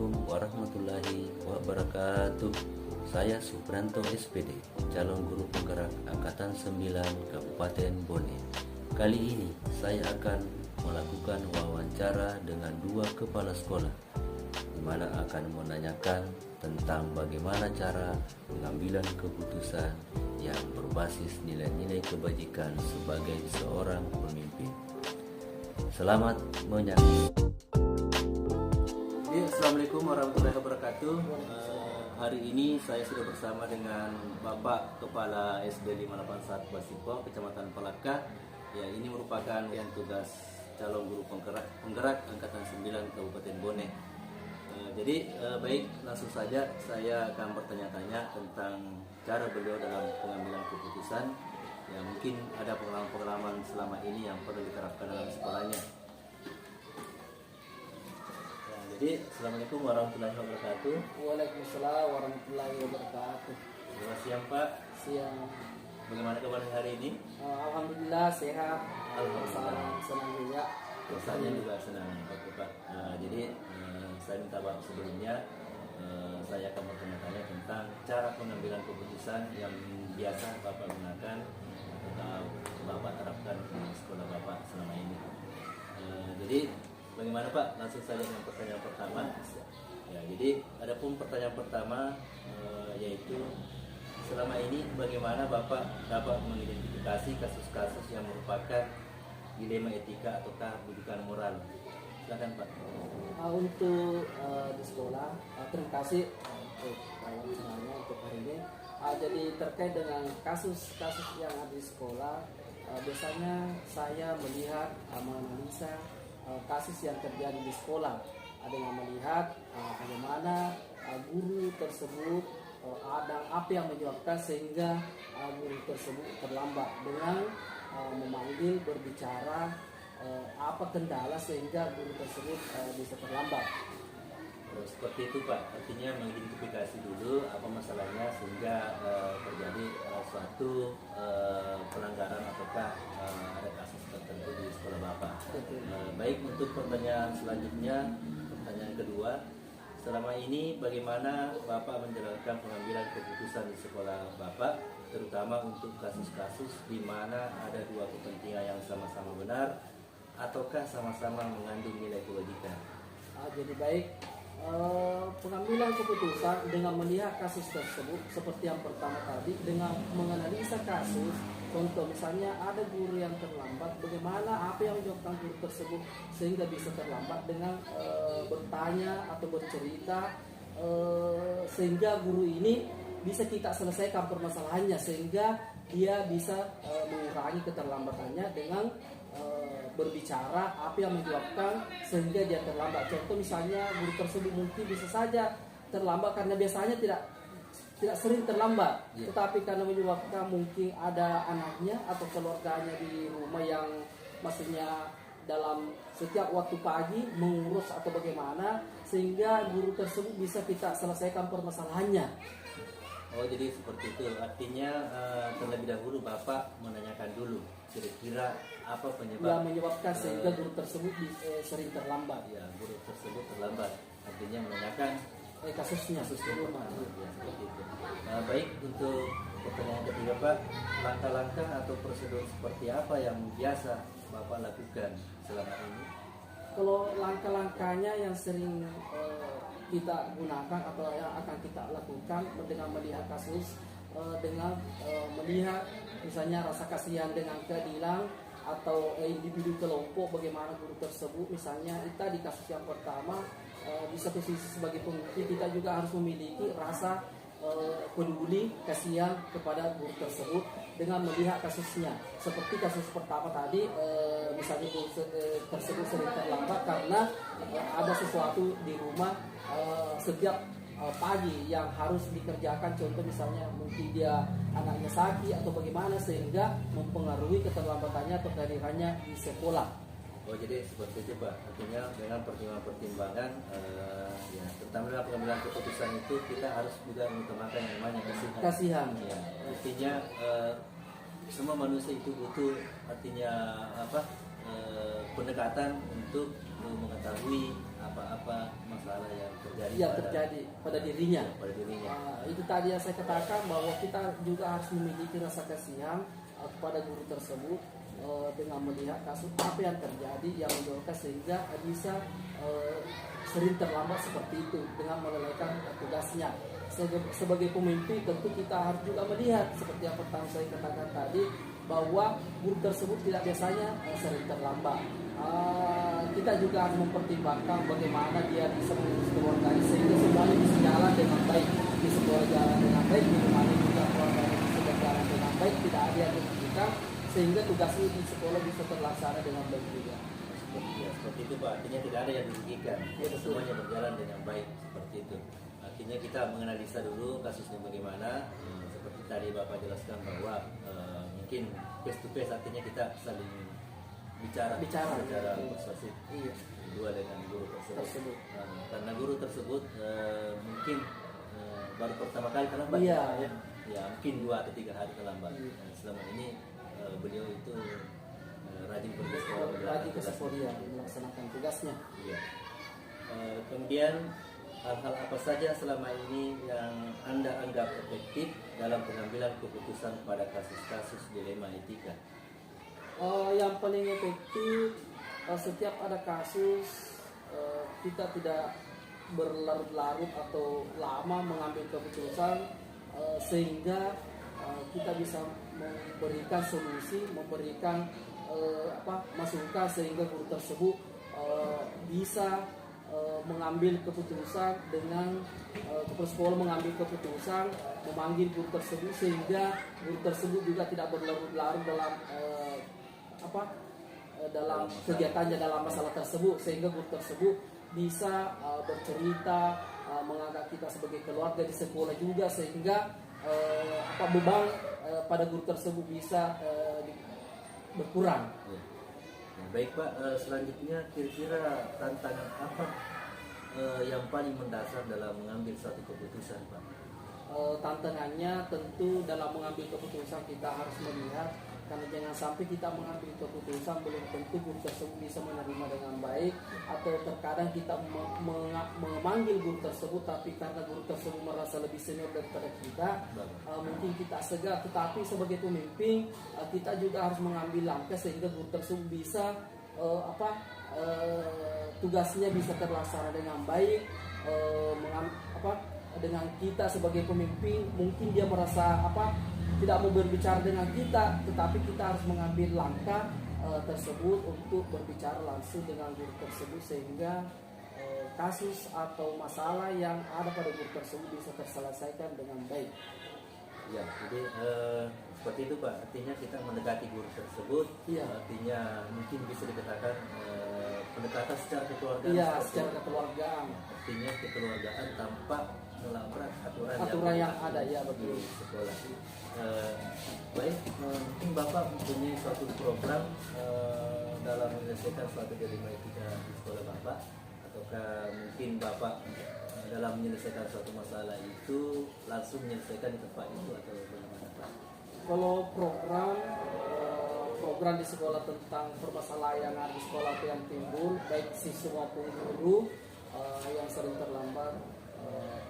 Assalamualaikum warahmatullahi wabarakatuh. Saya Supranto SPD, calon guru penggerak Angkatan 9 Kabupaten Bone. Kali ini saya akan melakukan wawancara dengan dua kepala sekolah, di mana akan menanyakan tentang bagaimana cara pengambilan keputusan yang berbasis nilai-nilai kebajikan sebagai seorang pemimpin. Selamat menyaksikan. Assalamualaikum warahmatullahi wabarakatuh. Hari ini saya sudah bersama dengan Bapak Kepala SD 581 Basipo, Kecamatan Palaka. Ya, ini merupakan yang tugas calon guru penggerak Angkatan 9 Kabupaten Bone. Baik, langsung saja saya akan bertanya-tanya tentang cara beliau dalam pengambilan keputusan. Ya, mungkin ada pengalaman-pengalaman selama ini yang perlu diterapkan dalam sekolahnya. Jadi, Assalamualaikum warahmatullahi wabarakatuh. Waalaikumsalam warahmatullahi wabarakatuh. Selamat siang, Pak. Siang. Bagaimana kabar hari ini? Alhamdulillah sehat. Alhamdulillah. Senang juga. Saya juga senang, Pak. Saya minta maaf sebelumnya. Saya akan bertanya-tanya tentang cara pengambilan keputusan yang biasa Bapak gunakan atau Bapak terapkan di sekolah Bapak selama ini. Bagaimana Pak? Langsung saja dengan pertanyaan pertama. Ya, jadi adapun pertanyaan pertama yaitu selama ini bagaimana Bapak dapat mengidentifikasi kasus-kasus yang merupakan dilema etika ataukah pendidikan moral? Silakan Pak. Untuk di sekolah, terima kasih untuk wawancaranya untuk hari ini. Jadi terkait dengan kasus-kasus yang ada di sekolah, biasanya saya melihat menganalisa kasus yang terjadi di sekolah dengan melihat bagaimana guru tersebut ada apa yang menyebabkan sehingga guru tersebut terlambat dengan memanggil berbicara apa kendala sehingga guru tersebut bisa terlambat. Seperti itu Pak, artinya mengidentifikasi dulu apa masalahnya sehingga terjadi suatu pelanggaran ataukah ada kasus tertentu di sekolah Bapak. Baik, untuk pertanyaan selanjutnya, pertanyaan kedua, selama ini bagaimana Bapak menjalankan pengambilan keputusan di sekolah Bapak, terutama untuk kasus-kasus di mana ada dua kepentingan yang sama-sama benar ataukah sama-sama mengandung nilai kewajiban? Jadi baik, pengambilan keputusan dengan melihat kasus tersebut seperti yang pertama tadi, dengan menganalisa kasus. Contoh misalnya ada guru yang terlambat, bagaimana apa yang menyebabkan guru tersebut sehingga bisa terlambat dengan bertanya atau bercerita sehingga guru ini bisa kita selesaikan permasalahannya sehingga dia bisa mengurangi keterlambatannya dengan berbicara apa yang menyebabkan sehingga dia terlambat. Contoh misalnya guru tersebut mungkin bisa saja terlambat karena biasanya tidak sering terlambat, tetapi karena menyebabkan mungkin ada anaknya atau keluarganya di rumah yang maksudnya dalam setiap waktu pagi mengurus atau bagaimana sehingga guru tersebut bisa kita selesaikan permasalahannya. Oh, jadi seperti itu. Artinya terlebih dahulu Bapak menanyakan dulu kira-kira apa penyebab yang menyebabkan sehingga guru tersebut sering terlambat. Ya, guru tersebut terlambat. Artinya menanyakan kasusnya di rumah. Ya, seperti itu. Baik, untuk pertanyaan ketiga Pak, langkah-langkah atau prosedur seperti apa yang biasa Bapak lakukan selama ini? Kalau langkah-langkahnya yang sering kita gunakan atau yang akan kita lakukan dengan melihat kasus, dengan melihat misalnya rasa kasihan dengan keadilan atau individu kelompok bagaimana guru tersebut. Misalnya kita di kasus yang pertama, di satu sisi sebagai pemimpin kita juga harus memiliki rasa peduli kasihan kepada guru tersebut dengan melihat kasusnya. Seperti kasus pertama tadi, misalnya guru tersebut sering terlambat karena ada sesuatu di rumah setiap pagi yang harus dikerjakan. Contoh misalnya mungkin dia anaknya sakit atau bagaimana sehingga mempengaruhi keterlambatannya atau kehadirannya di sekolah. Oh, jadi seperti itu Pak. Artinya dengan pertimbangan ya, terutama dalam pengambilan keputusan itu kita harus juga mengutamakan yang namanya kasihan. Ya, artinya semua manusia itu butuh artinya pendekatan untuk mengetahui apa apa-apa masalah yang terjadi yang terjadi pada dirinya. pada dirinya. Itu tadi yang saya katakan bahwa kita juga harus memiliki rasa kasihan kepada guru tersebut dengan melihat kasus apa yang terjadi yang menyebabkan sehingga bisa sering terlambat seperti itu dengan melalaikan tugasnya. Sebagai pemimpin tentu kita harus juga melihat seperti yang pertama saya katakan tadi bahwa guru tersebut tidak biasanya sering terlambat. Kita juga harus mempertimbangkan bagaimana dia bisa mengurus keluarganya sehingga semuanya bisa jalan dengan baik, di sekolah jalan dengan baik, bagaimana juga keluarganya bisa berjalan dengan baik, tidak ada yang dirugikan sehingga tugasnya di sekolah bisa terlaksana dengan baik juga. Seperti itu Pak, artinya tidak ada yang dirugikan, semuanya berjalan dengan baik seperti itu. Artinya kita menganalisa dulu kasusnya bagaimana, seperti tadi Bapak jelaskan bahwa mungkin face to face, artinya kita saling bicara secara persuasif dua dengan guru tersebut. Karena guru tersebut mungkin baru pertama kali terlambat, ya mungkin 2 atau 3 hari terlambat. Selama ini beliau itu rajin pergi ke sekolah, melaksanakan tugasnya. Iya. Kemudian hal-hal apa saja selama ini yang Anda anggap efektif dalam pengambilan keputusan pada kasus-kasus dilema etika? Yang paling efektif setiap ada kasus kita tidak berlarut-larut atau lama mengambil keputusan sehingga kita bisa memberikan solusi, memberikan masukan sehingga guru tersebut bisa mengambil keputusan dengan kepala sekolah mengambil keputusan memanggil guru tersebut sehingga guru tersebut juga tidak berlarut-larut dalam kegiatannya dalam masalah tersebut sehingga guru tersebut bisa bercerita mengangkat kita sebagai keluarga di sekolah juga sehingga beban pada guru tersebut bisa berkurang. Baik Pak, selanjutnya kira-kira tantangan apa yang paling mendasar dalam mengambil suatu keputusan Pak? Tantangannya tentu dalam mengambil keputusan kita harus melihat karena jangan sampai kita mengambil keputusan belum tentu guru tersebut bisa menerima dengan baik atau terkadang kita memanggil guru tersebut tapi karena guru tersebut merasa lebih senior daripada kita mungkin kita segan, tetapi sebagai pemimpin kita juga harus mengambil langkah sehingga guru tersebut bisa tugasnya bisa terlaksana dengan baik. Dengan kita sebagai pemimpin mungkin dia merasa tidak mau berbicara dengan kita, tetapi kita harus mengambil langkah tersebut untuk berbicara langsung dengan guru tersebut sehingga kasus atau masalah yang ada pada guru tersebut bisa terselesaikan dengan baik. Ya, jadi seperti itu Pak. Artinya kita mendekati guru tersebut, artinya mungkin bisa dikatakan pendekatan secara kekeluargaan. Iya, secara kekeluargaan. Artinya kekeluargaan tanpa melabrak aturan yang ada ya betul di sekolah. Baik, mungkin Bapak mempunyai suatu program dalam menyelesaikan suatu dilema etika di sekolah Bapak, ataukah mungkin Bapak dalam menyelesaikan suatu masalah itu langsung menyelesaikan di tempat itu atau bagaimana Pak? Kalau program di sekolah tentang permasalahan yang ada di sekolah yang timbul baik siswa maupun guru yang sering terlambat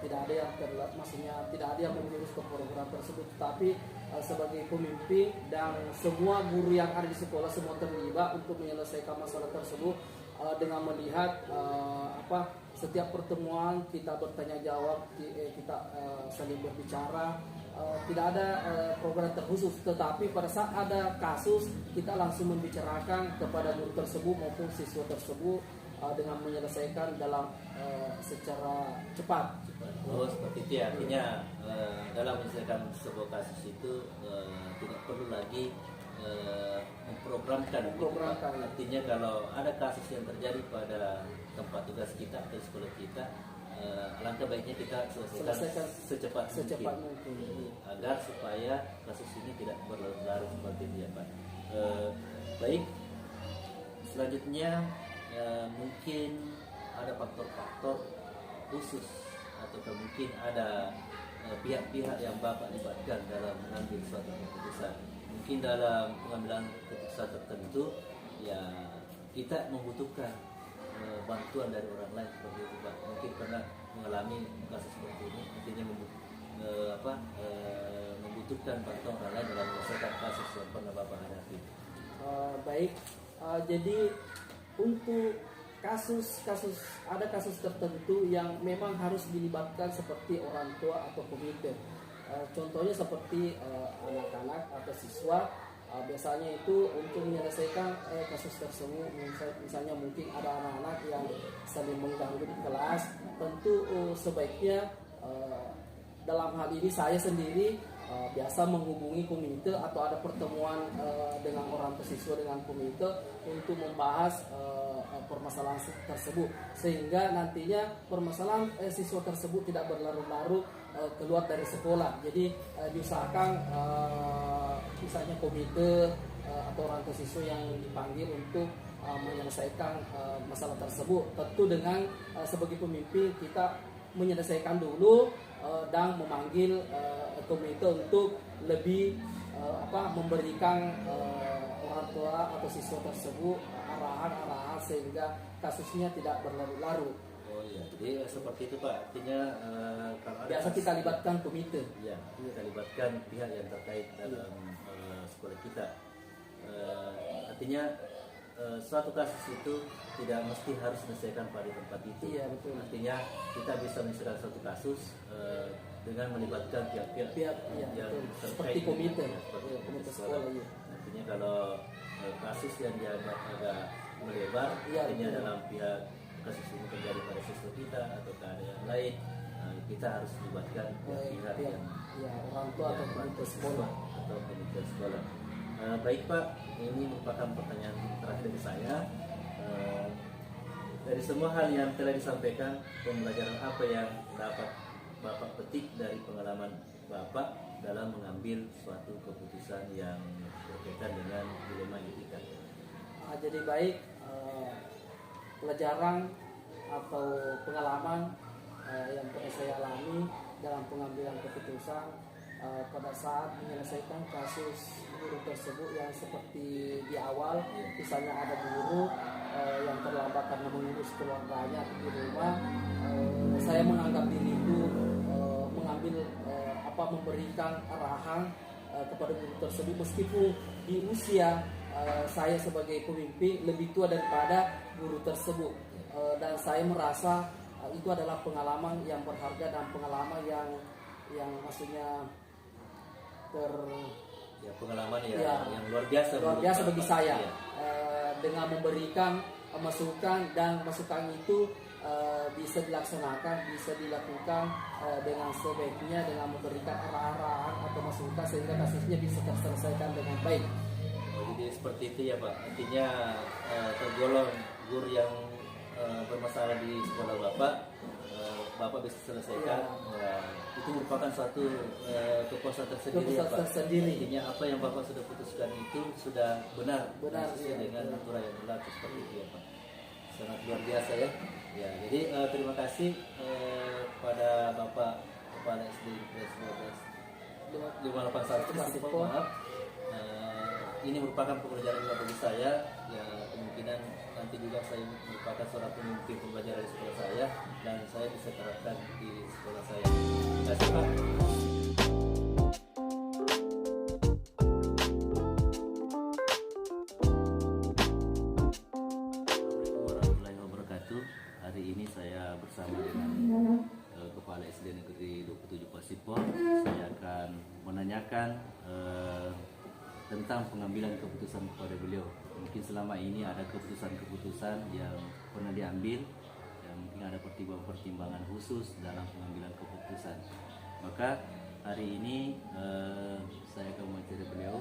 tidak ada yang maksudnya tidak ada yang mengurus ke program tersebut, tapi sebagai pemimpin dan semua guru yang ada di sekolah semua terlibat untuk menyelesaikan masalah tersebut dengan melihat setiap pertemuan kita bertanya jawab, kita saling berbicara, tidak ada program terkhusus, tetapi pada saat ada kasus kita langsung membicarakan kepada guru tersebut maupun siswa tersebut dengan menyelesaikan dalam secara cepat. Oh seperti itu ya, artinya dalam menyelesaikan sebuah kasus itu tidak perlu lagi memprogramkan. Artinya kalau ada kasus yang terjadi pada tempat tugas kita atau sekolah kita, alangkah baiknya kita selesaikan secepat mungkin agar supaya kasus ini tidak berlarut-larut seperti itu ya Pak. Baik, selanjutnya mungkin ada faktor-faktor khusus atau mungkin ada pihak-pihak yang Bapak libatkan dalam mengambil suatu keputusan. Mungkin dalam pengambilan keputusan tertentu ya kita membutuhkan bantuan dari orang lain seperti itu Pak. Mungkin pernah mengalami kasus seperti ini, artinya membutuhkan bantuan orang lain dalam menyelesaikan kasus yang pernah Bapak hadapi. Baik, jadi untuk kasus ada kasus tertentu yang memang harus dilibatkan seperti orang tua atau komite. Contohnya seperti anak-anak atau siswa, biasanya itu untuk menyelesaikan kasus tersebut, misalnya mungkin ada anak-anak yang saling mengganggu di kelas, tentu sebaiknya dalam hal ini saya sendiri biasa menghubungi komite atau ada pertemuan dengan orang tua siswa dengan komite untuk membahas permasalahan tersebut, sehingga nantinya permasalahan siswa tersebut tidak berlarut-larut keluar dari sekolah. Jadi diusahakan misalnya komite atau orang tua siswa yang dipanggil untuk menyelesaikan masalah tersebut. Tentu dengan sebagai pemimpin kita menyelesaikan dulu dan memanggil komite untuk lebih memberikan orang tua atau siswa tersebut arahan-arahan sehingga kasusnya tidak berlarut-larut. Oh iya, jadi seperti itu Pak. Artinya kalau ada Biasa kita libatkan komite. Ya, kita libatkan pihak yang terkait dalam sekolah kita. Artinya suatu kasus itu tidak mesti harus diselesaikan pada tempat itu. Iya, betul. Artinya kita bisa menyelesaikan suatu kasus dengan melibatkan pihak-pihak yang betul. terkait Seperti komite, ya, seperti komite sekolah. Iya. Artinya kalau kasus yang dianggap agak melebar, Iya, artinya betul. dalam pihak kasus ini terjadi pada siswa kita atau ada yang lain, kita harus libatkan pihak yang orang tua atau komite sekolah. atau komite sekolah. Baik Pak, ini merupakan pertanyaan terakhir dari saya. Dari semua hal yang telah disampaikan, pembelajaran apa yang dapat Bapak petik dari pengalaman Bapak dalam mengambil suatu keputusan yang berkaitan dengan dilema etika? Jadi baik, pelajaran atau pengalaman yang pernah saya alami dalam pengambilan keputusan pada saat menyelesaikan kasus guru tersebut yang seperti di awal, misalnya ada guru yang terlambat karena mengurus keluarganya di rumah, saya menganggap diri itu memberikan arahan kepada guru tersebut meskipun di usia saya sebagai pemimpin lebih tua daripada guru tersebut, dan saya merasa itu adalah pengalaman yang berharga dan pengalaman yang maksudnya pengalaman yang luar biasa bagi saya. Ya. Dengan memberikan masukan, dan masukan itu bisa dilaksanakan, bisa dilakukan dengan sebaiknya, dengan memberikan arahan atau masukan sehingga kasusnya bisa terselesaikan dengan baik. Jadi seperti itu ya Pak. Artinya tergolong guru yang bermasalah di sekolah Bapak bisa selesaikan. Itu merupakan suatu kepuasan tersendiri ya Pak. Artinya apa yang Bapak sudah putuskan itu sudah benar sesuai dengan aturan yang berlaku, seperti itu ya Pak. Sangat luar biasa ya. Ya, jadi terima kasih pada Bapak Kepala SD Negeri 581 Sipol, maaf. Ini merupakan pekerjaan juga bagi saya. Ya, kemungkinan nanti juga saya merupakan seorang pemimpin pembelajaran di sekolah saya, dan saya bisa terapkan di sekolah saya. Terima kasih Pak. Hari ini saya bersama dengan Kepala SD Negeri 27 Pasipol. Saya akan menanyakan tentang pengambilan keputusan kepada beliau. Mungkin selama ini ada keputusan-keputusan yang pernah diambil, yang mungkin ada pertimbangan khusus dalam pengambilan keputusan. Maka hari ini saya akan mewawancara beliau.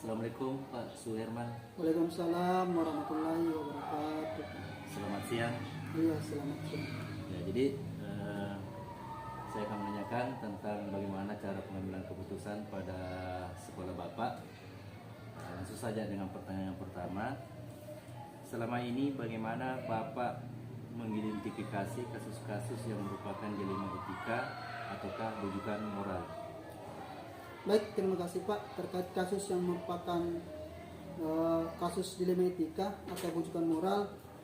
Assalamualaikum Pak Suherman. Waalaikumsalam warahmatullahi wabarakatuh. Selamat siang. Iya, selamat siang. Ya, jadi saya akan menanyakan tentang bagaimana cara pengambilan keputusan pada sekolah Bapak. Langsung saja dengan pertanyaan yang pertama. Selama ini bagaimana Bapak mengidentifikasi kasus-kasus yang merupakan dilema etika ataukah rujukan moral? Baik, terima kasih Pak. Terkait kasus yang merupakan kasus dilema etika atau bujukan moral.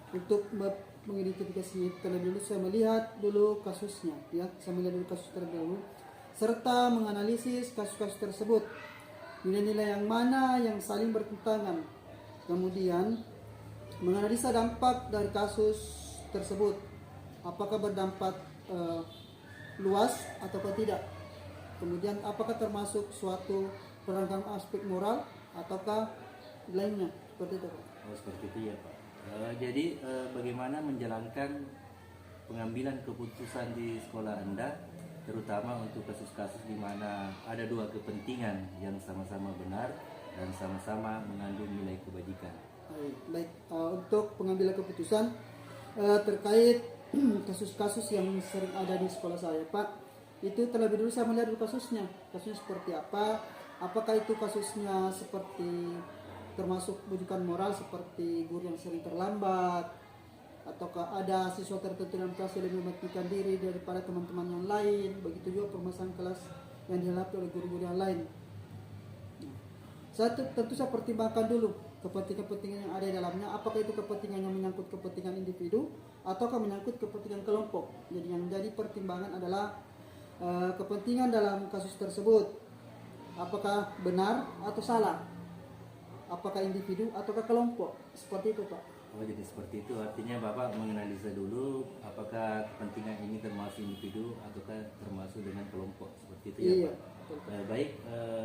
Untuk mengidentifikasi terlebih dulu, saya melihat dulu kasusnya, ya, saya melihat dulu kasus terlebih dahulu, serta menganalisis kasus-kasus tersebut, nilai-nilai yang mana yang saling bertentangan. Kemudian menganalisa dampak dari kasus tersebut, apakah berdampak luas ataukah tidak. Kemudian apakah termasuk suatu pelanggaran aspek moral ataukah lainnya, seperti itu, Pak. Oh, seperti itu ya Pak. Jadi bagaimana menjalankan pengambilan keputusan di sekolah Anda, terutama untuk kasus-kasus di mana ada dua kepentingan yang sama-sama benar dan sama-sama mengandung nilai kebajikan. Baik, untuk pengambilan keputusan terkait kasus-kasus yang sering ada di sekolah saya, Pak, itu terlebih dulu saya melihat dulu kasusnya seperti apa, apakah itu kasusnya seperti termasuk bujukan moral seperti guru yang sering terlambat, ataukah ada siswa tertentu dalam kelas yang lebih mementingkan diri daripada teman-teman yang lain, begitu juga permasalahan kelas yang dihadapi oleh guru-guru yang lain. Tentu saya pertimbangkan dulu kepentingan-kepentingan yang ada di dalamnya, apakah itu kepentingan yang menyangkut kepentingan individu ataukah menyangkut kepentingan kelompok. Jadi yang menjadi pertimbangan adalah kepentingan dalam kasus tersebut, apakah benar atau salah, apakah individu ataukah kelompok, seperti itu, Pak. Oh, jadi seperti itu, artinya Bapak menganalisa dulu apakah kepentingan ini termasuk individu ataukah termasuk dengan kelompok, seperti itu ya, Iya, Pak. betul. Baik,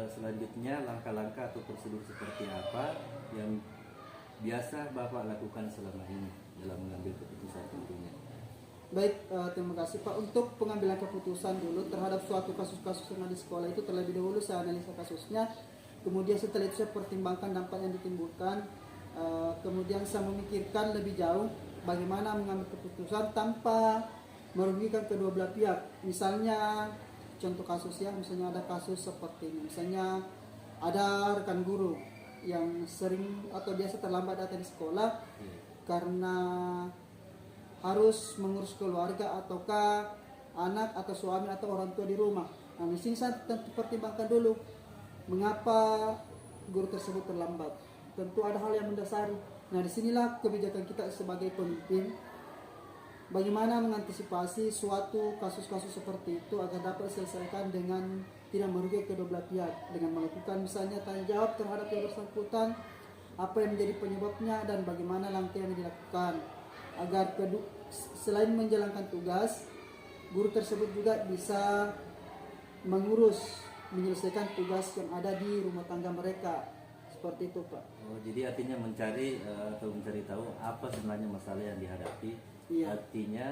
selanjutnya langkah-langkah atau prosedur seperti apa yang biasa Bapak lakukan selama ini dalam mengambil keputusan tentunya? Baik, terima kasih, Pak. Untuk pengambilan keputusan dulu terhadap suatu kasus-kasus yang ada di sekolah itu, terlebih dahulu saya analisa kasusnya, kemudian setelah itu saya pertimbangkan dampak yang ditimbulkan. Kemudian saya memikirkan lebih jauh bagaimana mengambil keputusan tanpa merugikan kedua belah pihak. Misalnya contoh kasus ya, misalnya ada kasus seperti ini, misalnya ada rekan guru yang sering atau biasa terlambat datang di sekolah karena harus mengurus keluarga ataukah anak atau suami atau orang tua di rumah. Nah, di sini saya tentu pertimbangkan dulu mengapa guru tersebut terlambat. Tentu ada hal yang mendasari. Nah, disinilah kebijakan kita sebagai pemimpin, bagaimana mengantisipasi suatu kasus-kasus seperti itu agar dapat diselesaikan dengan tidak merugikan kedua belah pihak, dengan melakukan misalnya tanya jawab terhadap yang bersangkutan, apa yang menjadi penyebabnya dan bagaimana langkah yang dilakukan agar selain menjalankan tugas, guru tersebut juga bisa menyelesaikan tugas yang ada di rumah tangga mereka. Seperti itu, Pak. Oh, jadi artinya mencari tahu apa sebenarnya masalah yang dihadapi. Iya. Artinya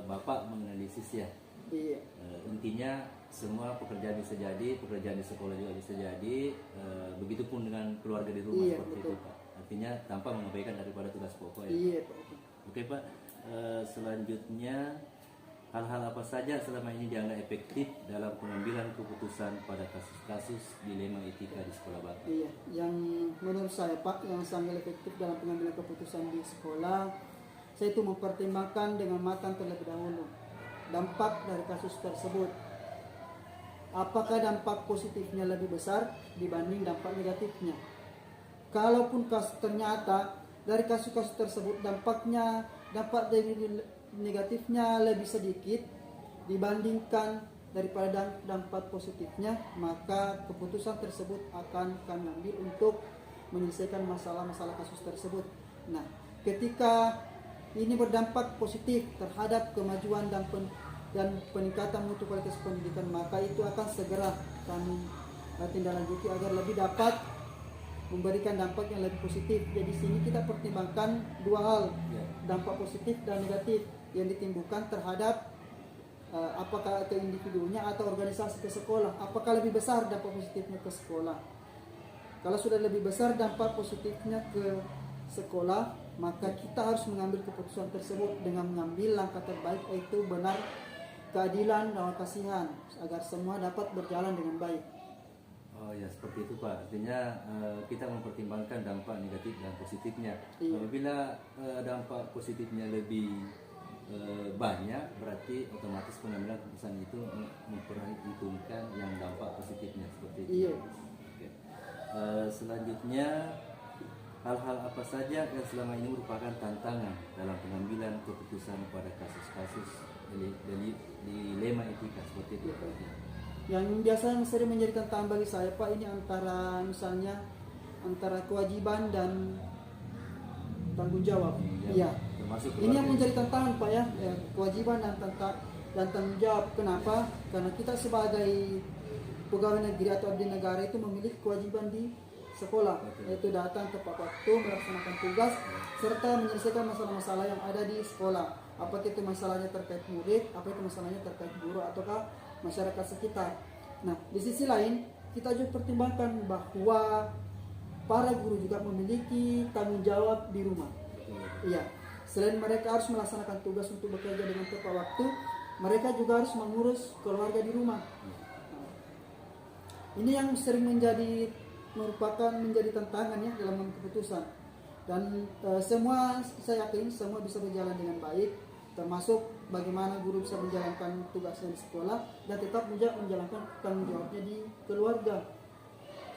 Bapak menganalisis ya. Iya. Intinya semua pekerjaan bisa jadi, pekerjaan di sekolah juga bisa jadi, begitupun dengan keluarga di rumah. Iya, seperti betul. itu, Pak. Artinya tanpa mengabaikan daripada tugas pokok ya. Iya, Pak. Oke, Pak. Selanjutnya hal-hal apa saja selama ini dianggap efektif dalam pengambilan keputusan pada kasus-kasus dilema etika di sekolah Bapak? Iya, yang menurut saya, Pak, yang sangat efektif dalam pengambilan keputusan di sekolah, saya itu mempertimbangkan dengan matang terlebih dahulu dampak dari kasus tersebut. Apakah dampak positifnya lebih besar dibanding dampak negatifnya? Kalaupun ternyata dari kasus-kasus tersebut dampak negatifnya lebih sedikit dibandingkan daripada dampak positifnya, maka keputusan tersebut akan kami ambil untuk menyelesaikan masalah-masalah kasus tersebut. Nah, ketika ini berdampak positif terhadap kemajuan dan peningkatan mutu kualitas pendidikan, maka itu akan segera kami tindak lanjuti agar lebih dapat memberikan dampak yang lebih positif. Jadi sini kita pertimbangkan dua hal, dampak positif dan negatif yang ditimbulkan terhadap apakah ke individunya atau organisasi ke sekolah. Apakah lebih besar dampak positifnya ke sekolah? Kalau sudah lebih besar dampak positifnya ke sekolah, maka kita harus mengambil keputusan tersebut dengan mengambil langkah terbaik, yaitu benar, keadilan, dan kasihan agar semua dapat berjalan dengan baik. Oh ya, seperti itu, Pak. Artinya kita mempertimbangkan dampak negatif dan positifnya. Iya. Apabila dampak positifnya lebih banyak, berarti otomatis pengambilan keputusan itu memperhitungkan yang dampak positifnya, seperti itu. Iya. Oke. Selanjutnya hal-hal apa saja yang selama ini merupakan tantangan dalam pengambilan keputusan pada kasus-kasus dilema etika seperti itu Pak? Yang biasanya sering menjadi tantangan bagi saya Pak, ini antara misalnya antara kewajiban dan tanggung jawab. Iya. Termasuk Ini yang keluarga. menjadi tantangan Pak ya, kewajiban dan tanggung jawab. Kenapa? Karena kita sebagai pegawai negeri atau abdi negara itu memiliki kewajiban di sekolah, yaitu datang tepat waktu, melaksanakan tugas, serta menyelesaikan masalah-masalah yang ada di sekolah. Apakah itu masalahnya terkait murid, apa itu masalahnya terkait guru ataukah masyarakat sekitar. Nah, di sisi lain kita juga pertimbangkan bahwa para guru juga memiliki tanggung jawab di rumah. Iya, selain mereka harus melaksanakan tugas untuk bekerja dengan tepat waktu, mereka juga harus mengurus keluarga di rumah. Ini yang sering merupakan menjadi tantangan ya dalam mengambil keputusan. Dan semua saya yakin semua bisa berjalan dengan baik, termasuk bagaimana guru bisa menjalankan tugasnya di sekolah dan tetap menjalankan tanggung jawabnya di keluarga.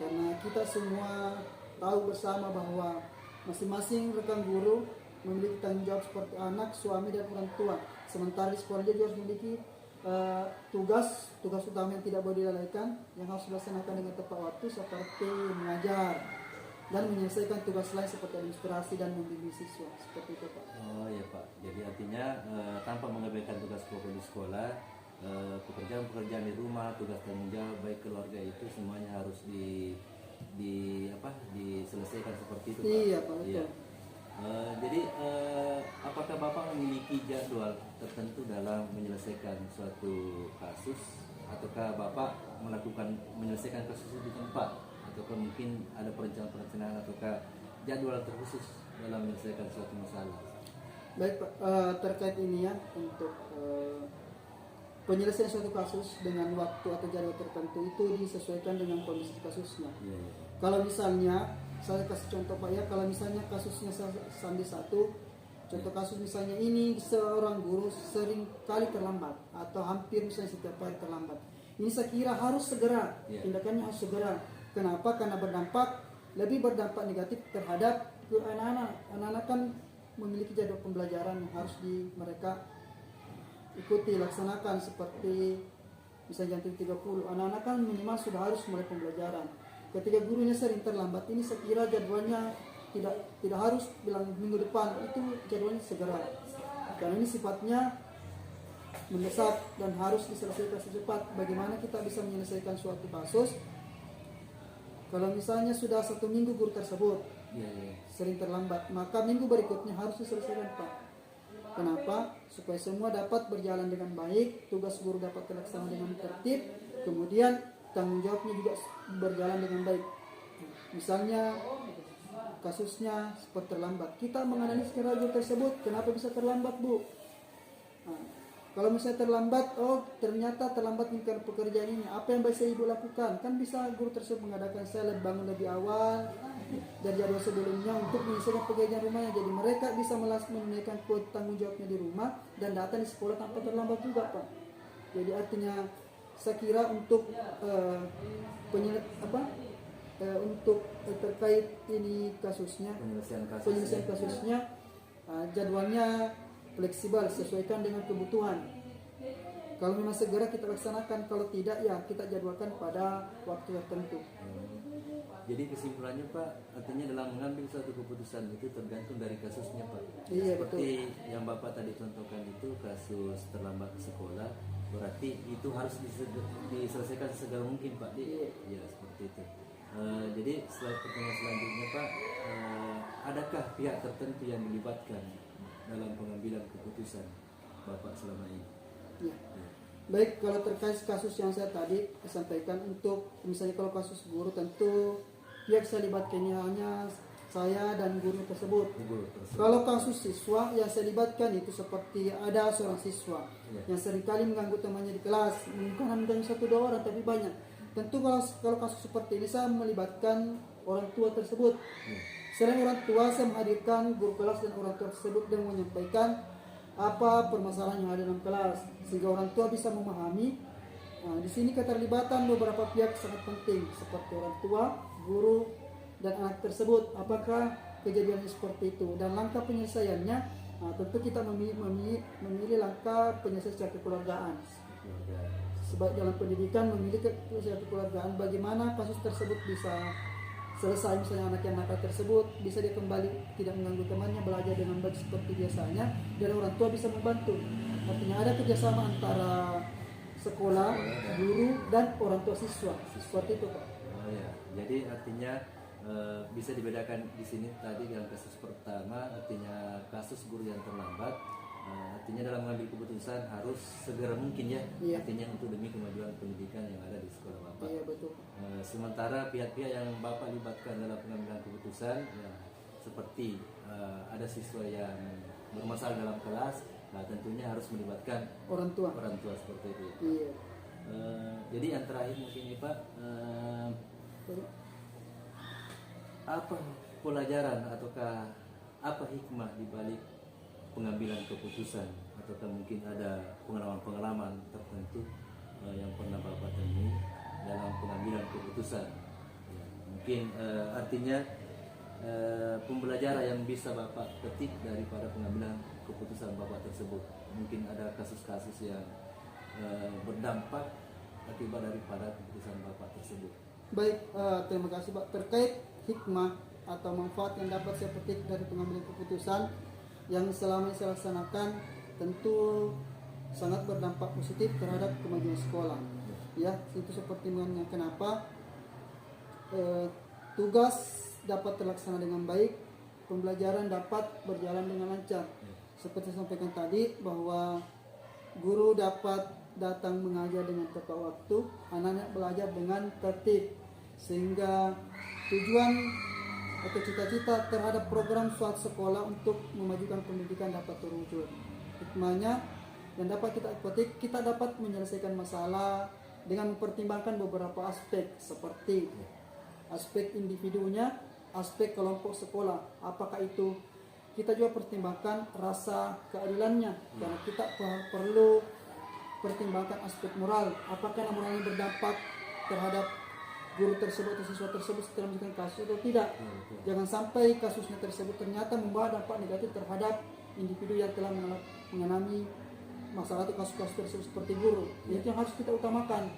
Karena kita semua tahu bersama bahwa masing-masing rekan guru memiliki tanggung jawab seperti anak, suami, dan orang tua. Sementara di sekolah dia juga harus memiliki tugas utama yang tidak boleh dilalaikan, yang harus dilaksanakan dengan tepat waktu, seperti mengajar dan menyelesaikan tugas lain seperti administrasi dan membimbing siswa, seperti itu Pak. Oh ya Pak, jadi artinya tanpa mengabaikan tugas pokok di sekolah, pekerjaan-pekerjaan di rumah, tugas tanggung jawab baik keluarga itu semuanya harus diselesaikan seperti itu Pak. Iya Pak, betul. Iya. Jadi apakah Bapak memiliki jadwal tertentu dalam menyelesaikan suatu kasus, ataukah Bapak menyelesaikan kasus itu di tempat, ataukah mungkin ada perencanaan ataukah jadwal terkhusus dalam menyelesaikan suatu masalah? Baik Pak, terkait ini ya, untuk penyelesaian suatu kasus dengan waktu atau jadwal tertentu itu disesuaikan dengan kondisi kasusnya. Iya. Kalau misalnya saya kasih contoh Pak ya, kalau misalnya kasusnya Sandi 1, contoh kasus misalnya ini seorang guru sering kali terlambat atau hampir misalnya setiap hari terlambat. Ini saya kira harus segera, tindakannya harus segera. Kenapa? Karena lebih berdampak negatif terhadap anak-anak. Anak-anak kan memiliki jadwal pembelajaran yang harus mereka ikuti, laksanakan, seperti misalnya jam 30. Anak-anak kan minimal sudah harus mulai pembelajaran. Ketika gurunya sering terlambat, ini saya kira jadwalnya tidak harus bilang minggu depan, itu jadwalnya segera. Karena ini sifatnya mendesak dan harus diselesaikan secepat. Bagaimana kita bisa menyelesaikan suatu kasus kalau misalnya sudah 1 minggu guru tersebut sering terlambat, maka minggu berikutnya harus diselesaikan Pak. Kenapa? Supaya semua dapat berjalan dengan baik, tugas guru dapat terlaksana dengan tertib, kemudian tanggung jawabnya juga berjalan dengan baik. Misalnya kasusnya seperti terlambat, kita menganalisis guru tersebut, kenapa bisa terlambat Bu? Nah, kalau misalnya terlambat, ternyata terlambat karena pekerjaan ini, apa yang bisa ibu lakukan? Kan bisa guru tersebut mengadakan saya bangun lebih awal dari jadwal sebelumnya untuk menyelesaikan pekerjaan rumahnya. Jadi mereka bisa menunaikan tanggung jawabnya di rumah dan datang di sekolah tanpa terlambat juga Pak. Jadi artinya saya kira untuk untuk terkait ini kasusnya, penyelesaian kasusnya, jadwalnya fleksibel, sesuaikan dengan kebutuhan. Kalau memang segera kita laksanakan, kalau tidak ya kita jadwalkan pada waktu tertentu. Jadi kesimpulannya Pak, artinya dalam mengambil suatu keputusan itu tergantung dari kasusnya Pak. Iya, seperti betul. yang Bapak tadi contohkan itu kasus terlambat ke sekolah, berarti itu harus diselesaikan sesegera mungkin Pak. Iya, seperti itu. Jadi pertanyaan selanjutnya Pak, adakah pihak tertentu yang dilibatkan dalam pengambilan keputusan Bapak selama ini? Ya. Baik, kalau terkait kasus yang saya tadi sampaikan, untuk misalnya kalau kasus guru, tentu pihak saya libatkannya hanya saya dan guru tersebut. Kalau kasus siswa yang saya libatkan itu seperti ada seorang siswa yang seringkali mengganggu temannya di kelas, bukan hanya 1-2 orang tapi banyak. Tentu kalau kasus seperti ini saya melibatkan orang tua tersebut. Selain orang tua, saya menghadirkan guru kelas dan orang tua tersebut dan menyampaikan apa permasalahan yang ada dalam kelas sehingga orang tua bisa memahami. Nah, di sini keterlibatan beberapa pihak sangat penting seperti orang tua, guru, dan anak tersebut. Apakah kejadian seperti itu. Dan langkah penyelesaiannya tentu kita memilih langkah penyelesaian secara kekeluargaan. Sebaik dalam pendidikan memilih secara kekeluargaan, bagaimana kasus tersebut bisa selesai. Misalnya anak yang nakal tersebut bisa dia kembali tidak mengganggu temannya, belajar dengan baik seperti biasanya, dan orang tua bisa membantu. Artinya ada kerjasama antara sekolah, guru, dan orang tua siswa. Seperti itu, Pak. Oh ya, jadi artinya bisa dibedakan di sini tadi yang kasus pertama, artinya kasus guru yang terlambat, artinya dalam mengambil keputusan harus segera mungkin ya, Iya. artinya untuk demi kemajuan pendidikan yang ada di sekolah Bapak. Iya, betul. Sementara pihak-pihak yang Bapak libatkan dalam pengambilan keputusan, ya, seperti ada siswa yang bermasalah dalam kelas, nah tentunya harus melibatkan Orang tua. seperti itu. Iya. Jadi yang terakhir mungkin nih Pak, apa pelajaran ataukah apa hikmah di balik pengambilan keputusan, ataukah mungkin ada pengalaman-pengalaman tertentu yang pernah Bapak temui dalam pengambilan keputusan? Ya, mungkin artinya pembelajaran yang bisa Bapak petik daripada pengambilan keputusan Bapak tersebut. Mungkin ada kasus-kasus yang berdampak akibat daripada keputusan Bapak tersebut. Baik, terima kasih Pak. Terkait hikmah atau manfaat yang dapat saya petik dari pengambilan keputusan yang selama ini saya laksanakan, tentu sangat berdampak positif terhadap kemajuan sekolah. Ya, itu seperti yang kenapa tugas dapat terlaksana dengan baik, pembelajaran dapat berjalan dengan lancar. Seperti saya sampaikan tadi bahwa guru dapat datang mengajar dengan tepat waktu, anak-anak belajar dengan tertib, sehingga tujuan atau cita-cita terhadap program suatu sekolah untuk memajukan pendidikan dapat terwujud. Hikmahnya yang dapat kita petik, kita dapat menyelesaikan masalah dengan mempertimbangkan beberapa aspek, seperti aspek individunya, aspek kelompok sekolah. Apakah itu kita juga pertimbangkan rasa keadilannya, karena kita perlu pertimbangkan aspek moral. Apakah moral ini berdampak terhadap guru tersebut atau siswa tersebut setelah menunjukkan kasus atau tidak. Jangan sampai kasusnya tersebut ternyata membawa dampak negatif terhadap individu yang telah mengalami masalah atau kasus-kasus tersebut seperti guru. Itu yang harus kita utamakan.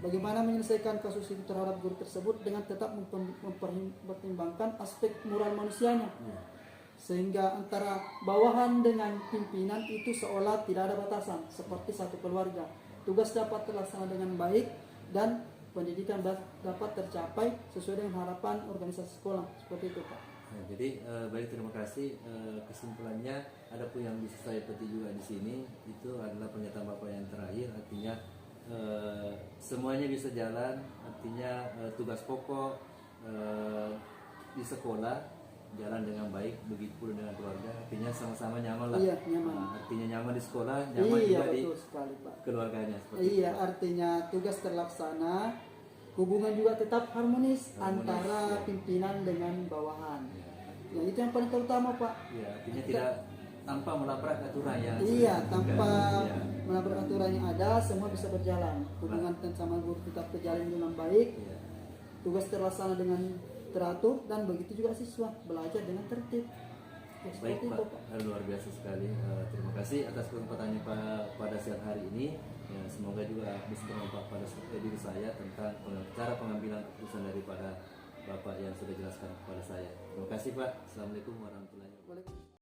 Bagaimana menyelesaikan kasus itu terhadap guru tersebut dengan tetap mempertimbangkan aspek moral manusianya, sehingga antara bawahan dengan pimpinan itu seolah tidak ada batasan, seperti satu keluarga. Tugas dapat terlaksana dengan baik dan pendidikan dapat tercapai sesuai dengan harapan organisasi sekolah. Seperti itu, Pak. Nah, jadi baik, terima kasih. Kesimpulannya ada pun yang bisa saya petik juga di sini, itu adalah pernyataan Bapak yang terakhir, artinya semuanya bisa jalan, artinya tugas pokok di sekolah jalan dengan baik, begitu pula dengan keluarga, artinya sama-sama nyaman lah. Iya, nyaman. Artinya nyaman di sekolah, nyaman Iya, juga di betul sekali, Pak. keluarganya. Seperti Iya, itu. artinya tugas terlaksana, hubungan juga tetap harmonis antara ya. pimpinan dengan bawahan. Ya, Ya, itu yang paling terutama, Pak. ya, artinya tidak tanpa melabrak aturan yang Iya, sudah tanpa ditentukan. Ya. melabrak aturan yang ada, semua bisa berjalan. Hubungan sama guru tetap terjalin dengan baik, Ya. tugas terlaksana dengan teratur, dan begitu juga siswa belajar dengan tertib. Ya, Baik seperti Pak, itu, Pak. luar biasa sekali. Terima kasih atas kesempatannya Pak pada siang hari ini. Ya, semoga juga bisa bermanfaat pada diri saya tentang cara pengambilan keputusan daripada Bapak yang sudah jelaskan kepada saya. Terima kasih Pak. Assalamualaikum warahmatullahi wabarakatuh. Waalaikumsalam.